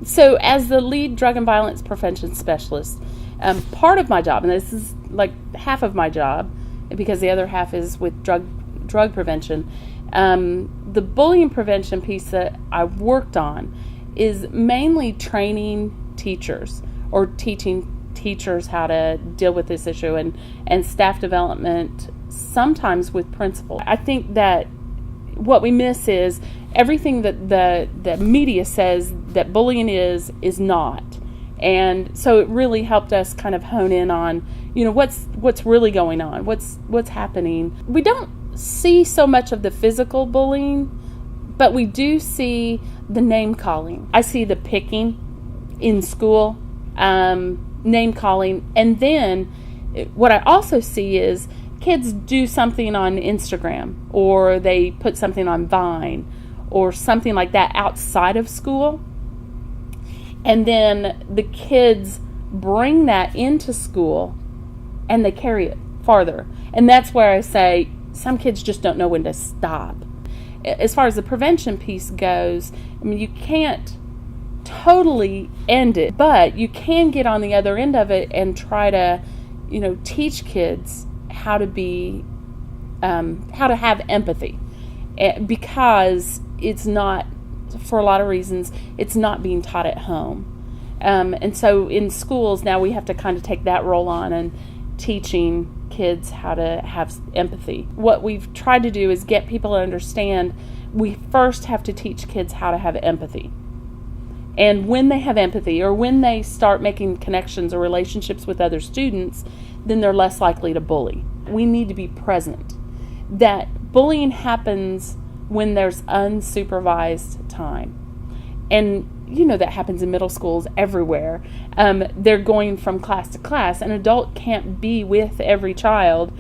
So as the lead drug and violence prevention specialist, part of my job, and this is like half of my job, because the other half is with drug prevention, the bullying prevention piece that I've worked on is mainly training teachers or teaching teachers how to deal with this issue, and staff development, sometimes with principals. I think that what we miss is everything that the media says that bullying is not. And so it really helped us kind of hone in on, what's really going on, what's happening. We don't see so much of the physical bullying, but we do see the name calling. I see the picking in school, name calling, and then what I also see is kids do something on Instagram, or they put something on Vine or something like that outside of school, and then the kids bring that into school and they carry it farther. And that's where I say some kids just don't know when to stop. As far as the prevention piece goes, I mean, you can't totally end it, but you can get on the other end of it and try to, teach kids how to be, how to have empathy, because it's not, for a lot of reasons, it's not being taught at home. And so in schools now we have to kind of take that role on and teaching kids how to have empathy. What we've tried to do is get people to understand we first have to teach kids how to have empathy. And when they have empathy, or when they start making connections or relationships with other students, then they're less likely to bully. We need to be present. That bullying happens when there's unsupervised time. And that happens in middle schools everywhere. They're going from class to class. An adult can't be with every child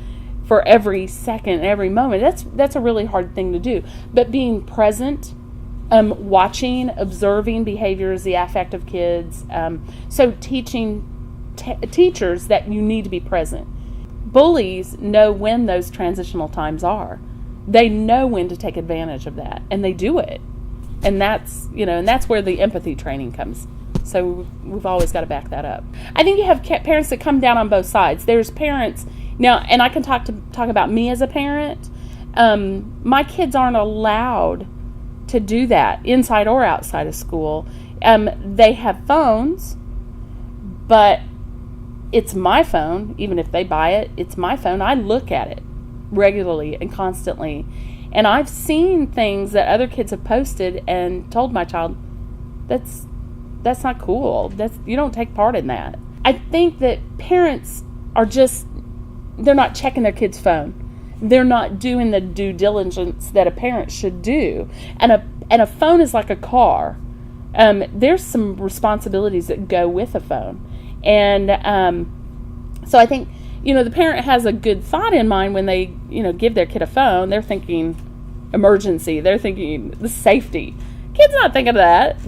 for every second, every moment. That's a really hard thing to do. But being present, watching, observing behaviors, the affect of kids. So teaching teachers that you need to be present. Bullies know when those transitional times are. They know when to take advantage of that, and they do it. And that's where the empathy training comes. So we've always got to back that up. I think you have parents that come down on both sides. There's parents now, and I can talk about me as a parent. My kids aren't allowed to do that inside or outside of school. They have phones, but it's my phone. Even if they buy it, it's my phone. I look at it regularly and constantly. And I've seen things that other kids have posted and told my child, that's not cool. You don't take part in that. I think that parents are they're not checking their kid's phone. They're not doing the due diligence that a parent should do. And a phone is like a car. There's some responsibilities that go with a phone. And so I think, the parent has a good thought in mind when they, give their kid a phone. They're thinking emergency. They're thinking the safety. Kid's not thinking of that.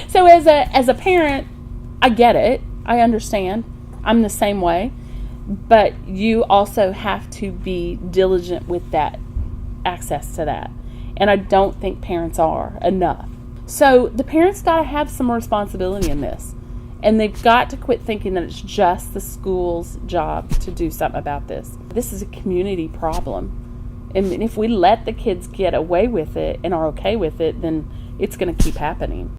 So as a parent, I get it. I understand. I'm the same way. But you also have to be diligent with that access to that. And I don't think parents are enough. So the parents got to have some responsibility in this. And they've got to quit thinking that it's just the school's job to do something about this. This is a community problem. And if we let the kids get away with it and are okay with it, then it's going to keep happening.